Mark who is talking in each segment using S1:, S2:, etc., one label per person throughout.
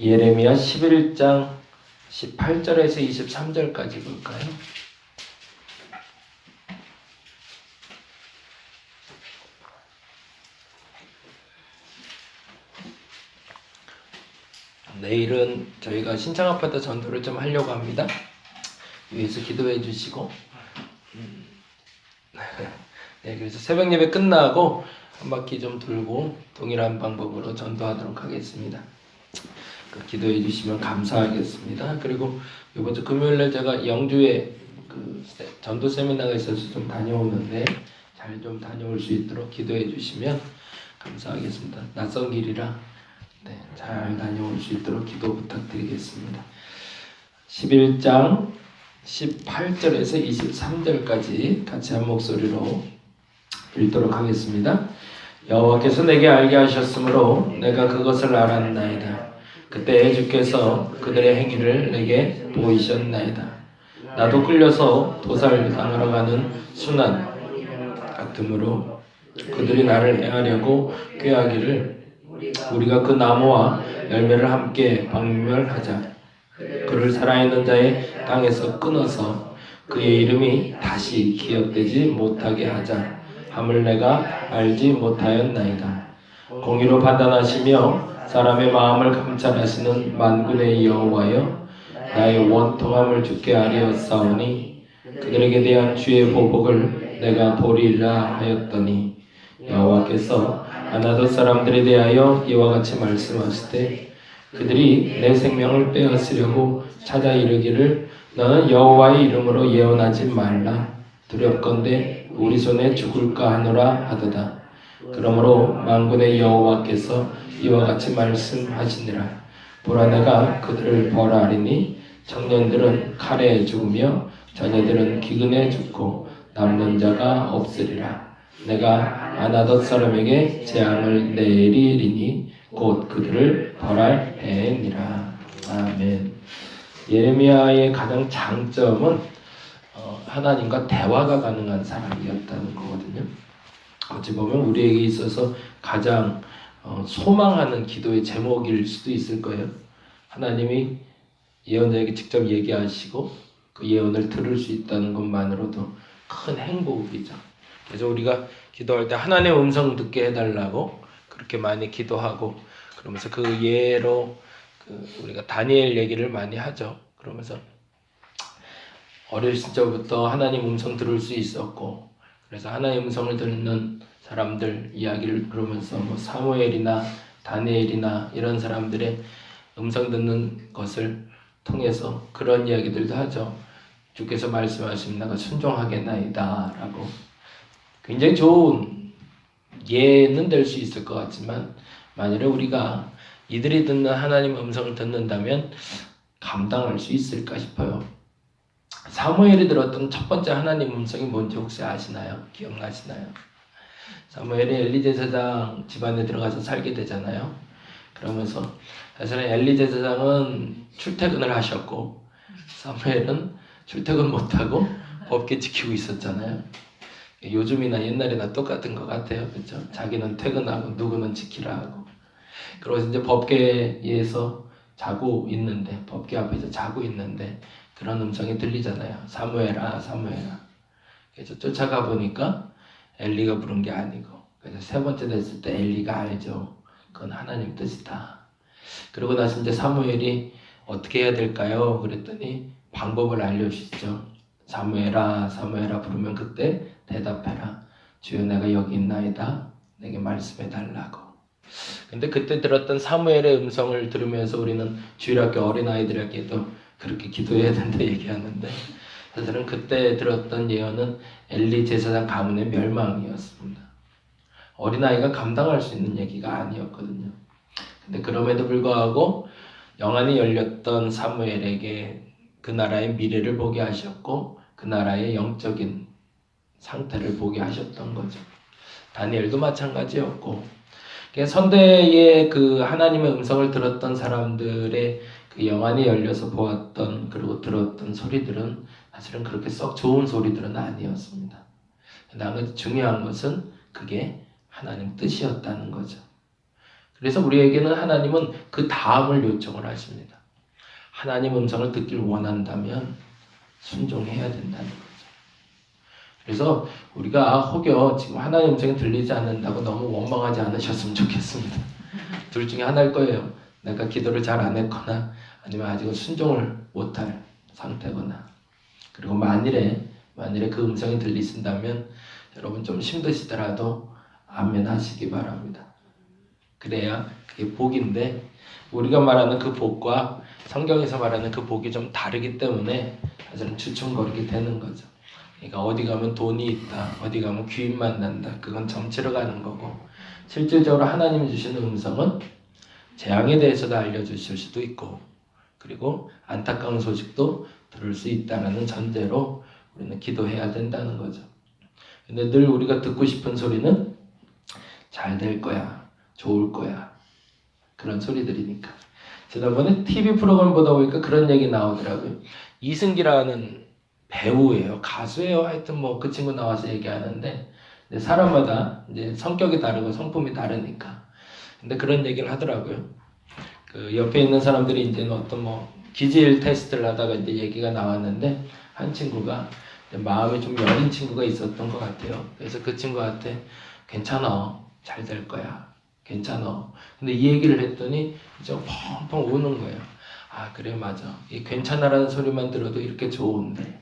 S1: 예레미야 11장 18절에서 23절까지 볼까요? 내일은 저희가 신창아파트 전도를 좀 하려고 합니다. 위에서 기도해 주시고 네, 그래서 새벽 예배 끝나고 한 바퀴 좀 돌고 동일한 방법으로 전도하도록 하겠습니다. 기도해 주시면 감사하겠습니다. 그리고 이번 주 금요일날 제가 영주에 그 전도 세미나가 있어서 좀 다녀오는데 잘 좀 다녀올 수 있도록 기도해 주시면 감사하겠습니다. 낯선 길이라 네, 잘 다녀올 수 있도록 기도 부탁드리겠습니다. 11장 18절에서 23절까지 같이 한 목소리로 읽도록 하겠습니다. 여호와께서 내게 알게 하셨으므로 내가 그것을 알았나이다. 그때 주께서 그들의 행위를 내게 보이셨나이다. 나도 끌려서 도살당하러 가는 순환 같으므로 그들이 나를 해하려고 꾀하기를 우리가 그 나무와 열매를 함께 박멸하자. 그를 살아있는 자의 땅에서 끊어서 그의 이름이 다시 기억되지 못하게 하자 함을 내가 알지 못하였나이다. 공의로 판단하시며 사람의 마음을 감찰하시는 만군의 여호와여, 나의 원통함을 주께 아뢰었사오니 그들에게 대한 주의 보복을 내가 보리라 하였더니 여호와께서 아나돗 사람들에 대하여 이와 같이 말씀하시되 그들이 내 생명을 빼앗으려고 찾아 이르기를 너는 여호와의 이름으로 예언하지 말라. 두렵건대 우리 손에 죽을까 하노라 하도다. 그러므로 만군의 여호와께서 이와 같이 말씀하시니라. 보라, 내가 그들을 벌하리니 청년들은 칼에 죽으며 자녀들은 기근에 죽고 남는 자가 없으리라. 내가 아나돗 사람에게 재앙을 내리리니 곧 그들을 벌할 해니라. 아멘. 예레미야의 가장 장점은 하나님과 대화가 가능한 사람이었다는 거거든요. 어찌 보면 우리에게 있어서 가장 소망하는 기도의 제목일 수도 있을 거예요. 하나님이 예언자에게 직접 얘기하시고 그 예언을 들을 수 있다는 것만으로도 큰 행복이죠. 그래서 우리가 기도할 때 하나님의 음성 듣게 해달라고 그렇게 많이 기도하고 그러면서 그 예로 우리가 다니엘 얘기를 많이 하죠. 그러면서 어렸을 적부터 하나님 음성 들을 수 있었고 그래서 하나님 음성을 듣는 사람들 이야기를 그러면서 뭐 사무엘이나 다니엘이나 이런 사람들의 음성 듣는 것을 통해서 그런 이야기들도 하죠. 주께서 말씀하시면 내가 순종하겠나이다 라고. 굉장히 좋은 예는 될 수 있을 것 같지만 만일에 우리가 이들이 듣는 하나님 음성을 듣는다면 감당할 수 있을까 싶어요. 사무엘이 들었던 첫 번째 하나님 음성이 뭔지 혹시 아시나요? 기억나시나요? 사무엘이 엘리 제사장 집안에 들어가서 살게 되잖아요. 그러면서 사실은 엘리 제사장은 출퇴근을 하셨고 사무엘은 출퇴근 못하고 법계 지키고 있었잖아요. 요즘이나 옛날이나 똑같은 것 같아요. 그렇죠? 자기는 퇴근하고 누구는 지키라 하고. 그래서 이제 법계에서 자고 있는데 법계 앞에서 자고 있는데 그런 음성이 들리잖아요. 사무엘아, 사무엘아. 그래서 쫓아가 보니까 엘리가 부른 게 아니고 그래서 세 번째 됐을 때 엘리가 알죠. 그건 하나님 뜻이다. 그러고 나서 이제 사무엘이 어떻게 해야 될까요? 그랬더니 방법을 알려주시죠. 사무엘아, 사무엘아 부르면 그때 대답해라. 주여 내가 여기 있나이다. 내게 말씀해 달라고. 근데 그때 들었던 사무엘의 음성을 들으면서 우리는 주일학교 어린아이들에게도 그렇게 기도해야 된다 얘기하는데 사실은 그때 들었던 예언은 엘리 제사장 가문의 멸망이었습니다. 어린아이가 감당할 수 있는 얘기가 아니었거든요. 근데 그럼에도 불구하고 영안이 열렸던 사무엘에게 그 나라의 미래를 보게 하셨고 그 나라의 영적인 상태를 보게 하셨던 거죠. 다니엘도 마찬가지였고 선대의 그 하나님의 음성을 들었던 사람들의 그 영안이 열려서 보았던 그리고 들었던 소리들은 사실은 그렇게 썩 좋은 소리들은 아니었습니다. 나머지 중요한 것은 그게 하나님 뜻이었다는 거죠. 그래서 우리에게는 하나님은 그 다음을 요청을 하십니다. 하나님 음성을 듣길 원한다면 순종해야 된다는 거죠. 그래서 우리가 혹여 지금 하나님 음성이 들리지 않는다고 너무 원망하지 않으셨으면 좋겠습니다. 둘 중에 하나일 거예요. 내가 기도를 잘 안 했거나 아니면 아직은 순종을 못할 상태거나. 그리고 만일에 그 음성이 들리신다면 여러분 좀 힘드시더라도 아멘 하시기 바랍니다. 그래야 그게 복인데 우리가 말하는 그 복과 성경에서 말하는 그 복이 좀 다르기 때문에 사실은 주춤거리게 되는 거죠. 그러니까 어디 가면 돈이 있다, 어디 가면 귀인 만난다, 그건 점치러 가는 거고, 실질적으로 하나님이 주시는 음성은 재앙에 대해서도 알려주실 수도 있고, 그리고 안타까운 소식도 들을 수 있다는 전제로 우리는 기도해야 된다는 거죠. 근데 늘 우리가 듣고 싶은 소리는 잘 될 거야, 좋을 거야, 그런 소리들이니까. 지난번에 TV 프로그램 보다 보니까 그런 얘기 나오더라고요. 이승기라는 배우예요, 가수예요. 하여튼 뭐 그 친구 나와서 얘기하는데, 사람마다 이제 성격이 다르고 성품이 다르니까. 근데 그런 얘기를 하더라고요. 그 옆에 있는 사람들이 이제 어떤 뭐 기질 테스트를 하다가 이제 얘기가 나왔는데, 한 친구가 마음이 좀 여린 친구가 있었던 것 같아요. 그래서 그 친구한테 괜찮아, 잘 될 거야, 괜찮아. 근데 이 얘기를 했더니 이제 펑펑 우는 거예요. 아 그래 맞아, 이 괜찮아라는 소리만 들어도 이렇게 좋은데.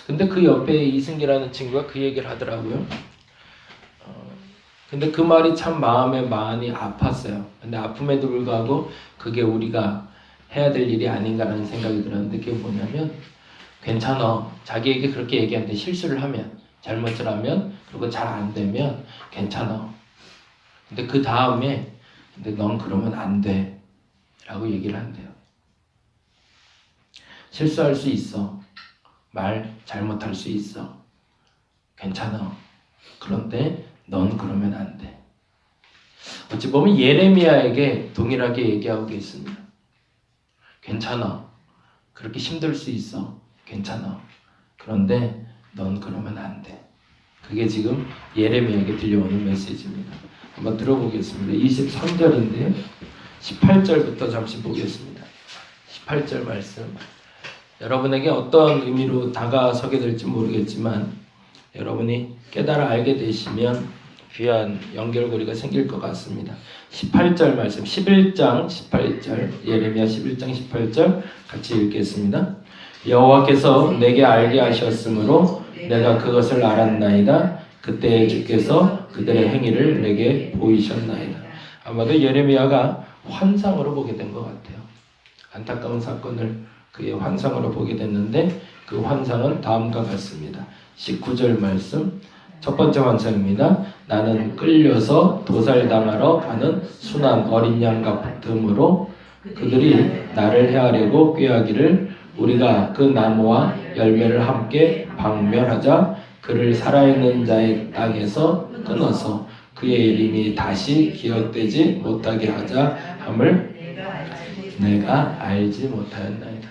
S1: 근데 그 옆에 이승기라는 친구가 그 얘기를 하더라고요. 근데 그 말이 참 마음에 많이 아팠어요. 근데 아픔에도 불구하고 그게 우리가 해야 될 일이 아닌가라는 생각이 들었는데, 그게 뭐냐면 괜찮아, 자기에게 그렇게 얘기하는데 실수를 하면, 잘못을 하면, 그리고 잘 안 되면 괜찮아. 근데 그 다음에 근데 넌 그러면 안 돼 라고 얘기를 한대요. 실수할 수 있어, 말 잘못할 수 있어, 괜찮아. 그런데 넌 그러면 안 돼. 어찌 보면 예레미야에게 동일하게 얘기하고 계십니다. 괜찮아, 그렇게 힘들 수 있어, 괜찮아. 그런데 넌 그러면 안 돼. 그게 지금 예레미야에게 들려오는 메시지입니다. 한번 들어보겠습니다. 23절인데요. 18절부터 잠시 보겠습니다. 18절 말씀. 여러분에게 어떤 의미로 다가서게 될지 모르겠지만 여러분이 깨달아 알게 되시면 귀한 연결고리가 생길 것 같습니다. 18절 말씀, 11장 18절, 예레미야 11장 18절 같이 읽겠습니다. 여호와께서 내게 알게 하셨으므로 내가 그것을 알았나이다. 그때 주께서 그들의 행위를 내게 보이셨나이다. 아마도 예레미야가 환상으로 보게 된 것 같아요. 안타까운 사건을 그의 환상으로 보게 됐는데 그 환상은 다음과 같습니다. 19절 말씀, 첫 번째 환상입니다. 나는 끌려서 도살당하러 가는 순한 어린 양 같으므로 그들이 나를 해하려고 꾀하기를 우리가 그 나무와 열매를 함께 박멸하자. 그를 살아있는 자의 땅에서 끊어서 그의 이름이 다시 기억되지 못하게 하자 함을 내가 알지 못하였나이다.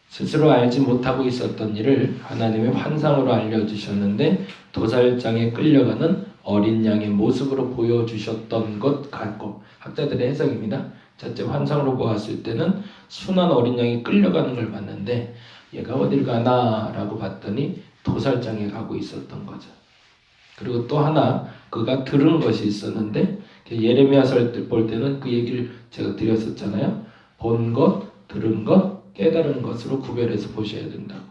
S1: 스스로 알지 못하고 있었던 일을 하나님의 환상으로 알려주셨는데 도살장에 끌려가는 어린 양의 모습으로 보여주셨던 것 같고, 학자들의 해석입니다. 첫째, 환상으로 보았을 때는 순한 어린 양이 끌려가는 걸 봤는데 얘가 어딜 가나 라고 봤더니 도살장에 가고 있었던 거죠. 그리고 또 하나 그가 들은 것이 있었는데, 예레미야서 볼 때는 그 얘기를 제가 드렸었잖아요. 본 것, 들은 것, 깨달은 것으로 구별해서 보셔야 된다고.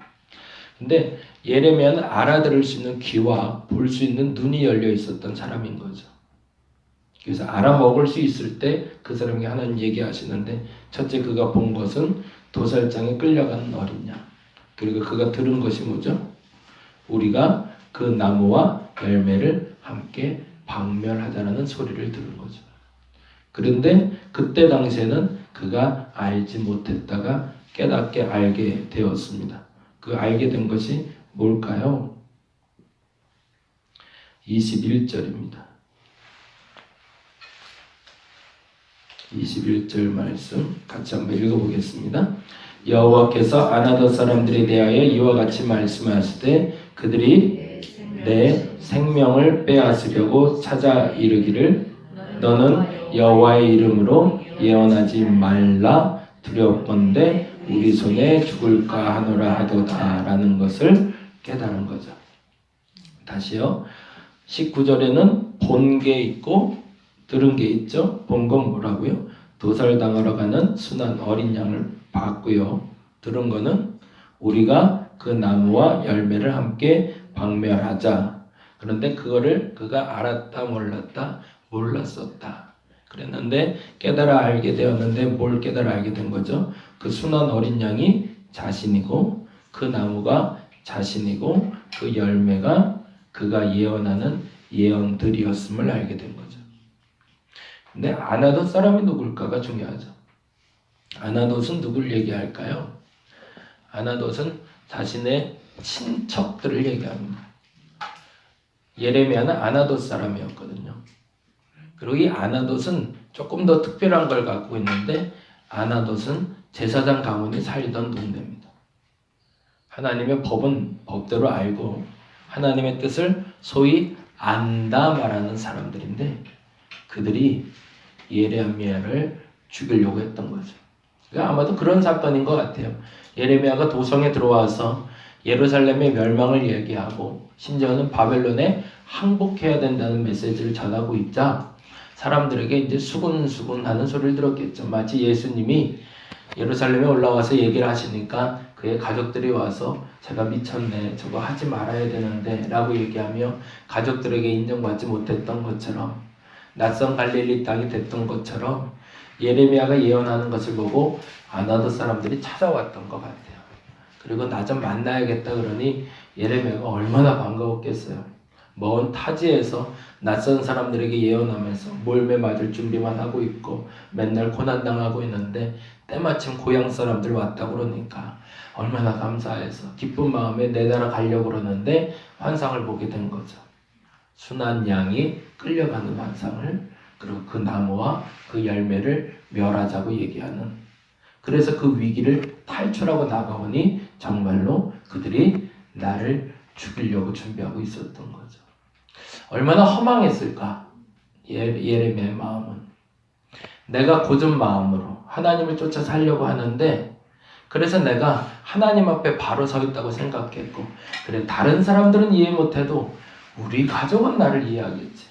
S1: 근데 예레미야는 알아들을 수 있는 귀와 볼 수 있는 눈이 열려 있었던 사람인 거죠. 그래서 알아먹을 수 있을 때 그 사람에게 하나님 얘기하시는데, 첫째 그가 본 것은 도살장에 끌려가는 어린 양, 그리고 그가 들은 것이 뭐죠? 우리가 그 나무와 열매를 함께 박멸하자라는 소리를 들은 거죠. 그런데 그때 당시에는 그가 알지 못했다가 깨닫게 알게 되었습니다. 그 알게 된 것이 뭘까요? 21절입니다. 21절 말씀 같이 한번 읽어보겠습니다. 여호와께서 아나더 사람들에 대하여 이와 같이 말씀하시되 그들이 내 생명을 빼앗으려고 찾아 이르기를 너는 여호와의 이름으로 예언하지 말라. 두렵건대 우리 손에 죽을까 하노라 하도다 라는 것을 깨달은 거죠. 다시요. 19절에는 본 게 있고 들은 게 있죠. 본 건 뭐라고요? 도살당하러 가는 순한 어린 양을 봤고요. 들은 거는 우리가 그 나무와 열매를 함께 박멸하자. 그런데 그거를 그가 알았다 몰랐다? 몰랐었다. 그랬는데 깨달아 알게 되었는데 뭘 깨달아 알게 된 거죠? 그 순한 어린 양이 자신이고 그 나무가 자신이고 그 열매가 그가 예언하는 예언들이었음을 알게 된 거죠. 근데 아나돗 사람이 누굴까가 중요하죠. 아나돗은 누굴 얘기할까요? 아나돗은 자신의 친척들을 얘기합니다. 예레미야는 아나돗 사람이었거든요. 그리고 이 아나돗은 조금 더 특별한 걸 갖고 있는데 아나돗은 제사장 가문이 살던 동네입니다. 하나님의 법은 법대로 알고 하나님의 뜻을 소위 안다 말하는 사람들인데 그들이 예레미야를 죽이려고 했던 거죠. 그러니까 아마도 그런 사건인 것 같아요. 예레미야가 도성에 들어와서 예루살렘의 멸망을 얘기하고 심지어는 바벨론에 항복해야 된다는 메시지를 전하고 있자 사람들에게 이제 수군수군하는 소리를 들었겠죠. 마치 예수님이 예루살렘에 올라와서 얘기를 하시니까 그의 가족들이 와서 제가 미쳤네, 저거 하지 말아야 되는데 라고 얘기하며 가족들에게 인정받지 못했던 것처럼 낯선 갈릴리 땅이 됐던 것처럼 예레미야가 예언하는 것을 보고 아나돗 사람들이 찾아왔던 것 같아요. 그리고 나 좀 만나야겠다 그러니 예레미야가 얼마나 반가웠겠어요. 먼 타지에서 낯선 사람들에게 예언하면서 몰매 맞을 준비만 하고 있고 맨날 고난당하고 있는데 때마침 고향 사람들 왔다 그러니까 얼마나 감사해서 기쁜 마음에 내달아 가려고 그러는데 환상을 보게 된 거죠. 순한 양이 끌려가는 환상을, 그리고 그 나무와 그 열매를 멸하자고 얘기하는, 그래서 그 위기를 탈출하고 나가보니 정말로 그들이 나를 죽이려고 준비하고 있었던 거죠. 얼마나 허망했을까 예레미야의 마음은. 내가 고전 마음으로 하나님을 쫓아 살려고 하는데 그래서 내가 하나님 앞에 바로 서 있다고 생각했고, 그래 다른 사람들은 이해 못해도 우리 가족은 나를 이해하겠지.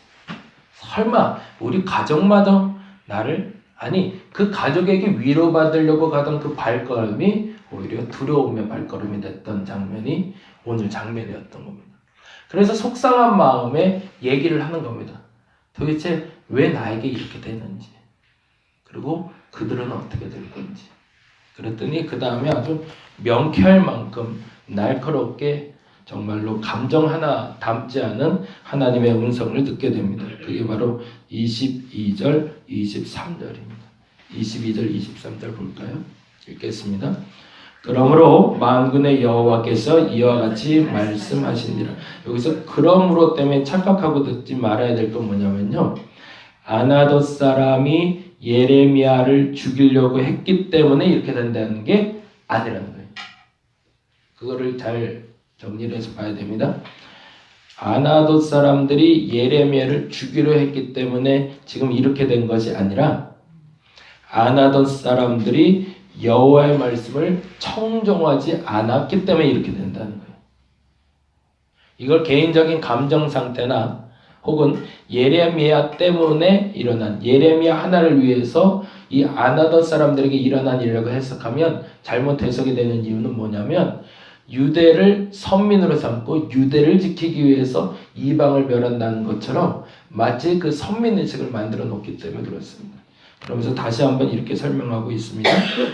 S1: 설마 우리 가족마저 나를, 아니 그 가족에게 위로받으려고 가던 그 발걸음이 오히려 두려움의 발걸음이 됐던 장면이 오늘 장면이었던 겁니다. 그래서 속상한 마음에 얘기를 하는 겁니다. 도대체 왜 나에게 이렇게 되는지, 그리고 그들은 어떻게 될 건지. 그랬더니 그 다음에 아주 명쾌할만큼 날카롭게 정말로 감정 하나 담지 않은 하나님의 음성을 듣게 됩니다. 그게 바로 22절, 23절입니다. 22절, 23절 볼까요? 읽겠습니다. 그러므로 만군의 여호와께서 이와 같이 말씀하시니라. 여기서 그러므로 때문에 착각하고 듣지 말아야 될 건 뭐냐면요, 아나돗 사람이 예레미야를 죽이려고 했기 때문에 이렇게 된다는 게 아니라는 거예요. 그거를 잘 정리를 해서 봐야 됩니다. 아나돗 사람들이 예레미야를 죽이려 했기 때문에 지금 이렇게 된 것이 아니라 아나돗 사람들이 여호와의 말씀을 청종하지 않았기 때문에 이렇게 된다는 거예요. 이걸 개인적인 감정 상태나 혹은 예레미야 때문에 일어난, 예레미야 하나를 위해서 이 아나돗 사람들에게 일어난 일이라고 해석하면 잘못 해석이 되는 이유는 뭐냐면, 유대를 선민으로 삼고 유대를 지키기 위해서 이방을 멸한다는 것처럼 마치 그 선민의식을 만들어 놓기 때문에 그렇습니다. 그러면서 다시 한번 이렇게 설명하고 있습니다.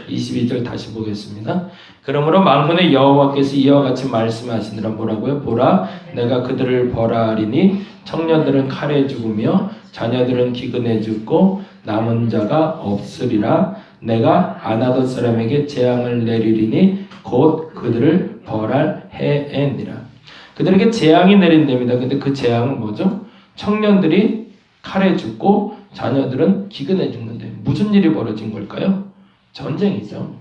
S1: 22절 다시 보겠습니다. 그러므로 만군의 여호와께서 이와 같이 말씀하시느라. 뭐라고요? 보라, 내가 그들을 벌하리니 청년들은 칼에 죽으며 자녀들은 기근에 죽고 남은 자가 없으리라. 내가 아나돗 사람에게 재앙을 내리리니 곧 그들을 벌할 해에니라. 그들에게 재앙이 내린답니다. 근데 그 재앙은 뭐죠? 청년들이 칼에 죽고 자녀들은 기근에 죽는데 무슨 일이 벌어진 걸까요? 전쟁이죠.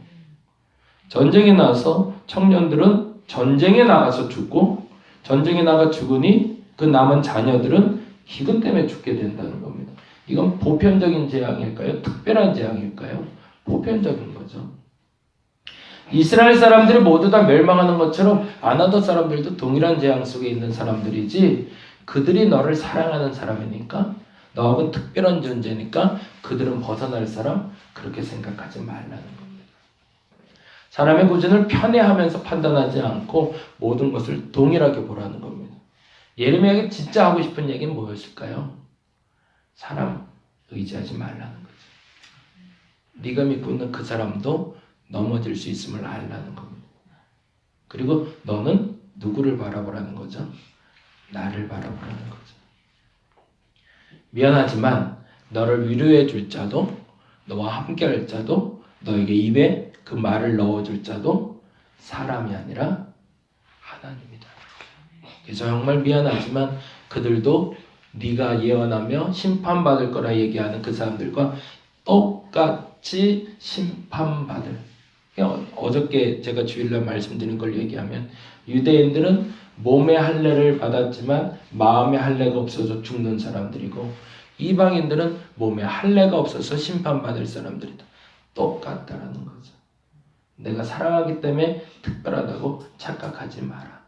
S1: 전쟁이 나서 청년들은 전쟁에 나가서 죽고, 전쟁에 나가 죽으니 그 남은 자녀들은 기근 때문에 죽게 된다는 겁니다. 이건 보편적인 재앙일까요? 특별한 재앙일까요? 보편적인 거죠. 이스라엘 사람들이 모두 다 멸망하는 것처럼 아나도 사람들도 동일한 재앙 속에 있는 사람들이지, 그들이 너를 사랑하는 사람이니까, 너하고 특별한 존재니까 그들은 벗어날 사람, 그렇게 생각하지 말라는 겁니다. 사람의 구준을 편애하면서 판단하지 않고 모든 것을 동일하게 보라는 겁니다. 예레미야에게 진짜 하고 싶은 얘기는 뭐였을까요? 사람 의지하지 말라는 거죠. 네가 믿고 있는 그 사람도 넘어질 수 있음을 알라는 겁니다. 그리고 너는 누구를 바라보라는 거죠? 나를 바라보라는 거죠. 미안하지만 너를 위로해 줄 자도, 너와 함께 할 자도, 너에게 입에 그 말을 넣어줄 자도 사람이 아니라 하나님이다. 그래서 정말 미안하지만 그들도 네가 예언하며 심판받을 거라 얘기하는 그 사람들과 똑같이 심판받을. 어저께 제가 주일날 말씀드린 걸 얘기하면, 유대인들은 몸의 할례를 받았지만 마음의 할례가 없어서 죽는 사람들이고, 이방인들은 몸의 할례가 없어서 심판받을 사람들이다. 똑같다라는 거죠. 내가 사랑하기 때문에 특별하다고 착각하지 마라.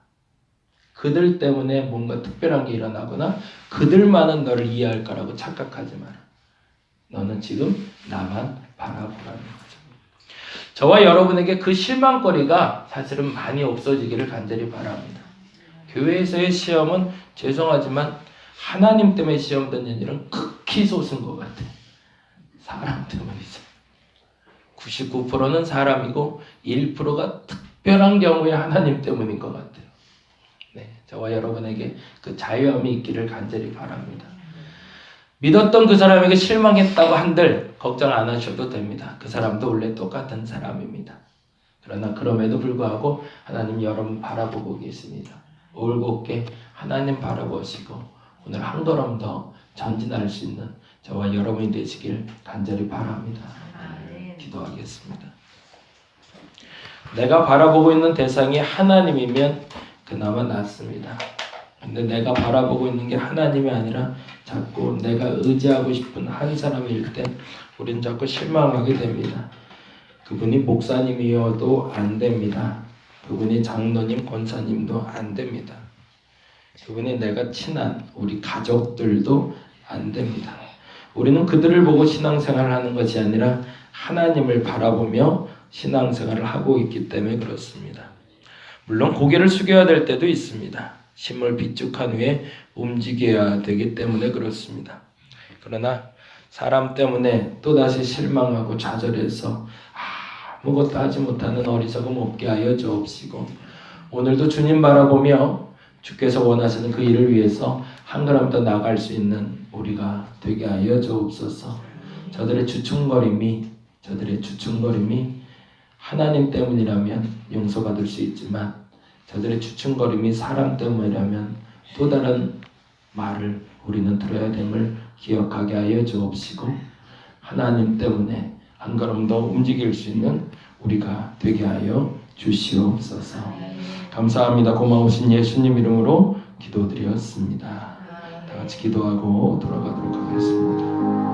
S1: 그들 때문에 뭔가 특별한 게 일어나거나 그들만은 너를 이해할 거라고 착각하지 마라. 너는 지금 나만 바라보라는 거죠. 저와 여러분에게 그 실망거리가 사실은 많이 없어지기를 간절히 바랍니다. 교회에서의 시험은 죄송하지만 하나님 때문에 시험 던진 일은 극히 소수인 것 같아요. 사람 때문이죠. 99%는 사람이고 1%가 특별한 경우에 하나님 때문인 것 같아요. 네, 저와 여러분에게 그 자유함이 있기를 간절히 바랍니다. 믿었던 그 사람에게 실망했다고 한들 걱정 안 하셔도 됩니다. 그 사람도 원래 똑같은 사람입니다. 그러나 그럼에도 불구하고 하나님 여러분 바라보고 계십니다. 올곧게 하나님 바라보시고 오늘 한 걸음 더 전진할 수 있는 저와 여러분이 되시길 간절히 바랍니다. 기도하겠습니다. 내가 바라보고 있는 대상이 하나님이면 그나마 낫습니다. 근데 내가 바라보고 있는 게 하나님이 아니라 자꾸 내가 의지하고 싶은 한 사람일 때 우린 자꾸 실망하게 됩니다. 그분이 목사님이어도 안 됩니다. 그분이 장로님, 권사님도 안 됩니다. 그분이 내가 친한 우리 가족들도 안 됩니다. 우리는 그들을 보고 신앙생활을 하는 것이 아니라 하나님을 바라보며 신앙생활을 하고 있기 때문에 그렇습니다. 물론 고개를 숙여야 될 때도 있습니다. 심을 비축한 후에 움직여야 되기 때문에 그렇습니다. 그러나 사람 때문에 또다시 실망하고 좌절해서 아무것도 하지 못하는 어리석음 없게 하여 주옵시고, 오늘도 주님 바라보며 주께서 원하시는 그 일을 위해서 한 걸음 더 나아갈 수 있는 우리가 되게 하여 주옵소서. 저들의 주춤거림이 하나님 때문이라면 용서받을 수 있지만 저들의 주춤거림이 사람 때문이라면 또 다른 말을 우리는 들어야 됨을 기억하게 하여 주옵시고, 하나님 때문에 한 걸음 더 움직일 수 있는 우리가 되게 하여 주시옵소서. 감사합니다. 고마우신 예수님 이름으로 기도드렸습니다. 다 같이 기도하고 돌아가도록 하겠습니다.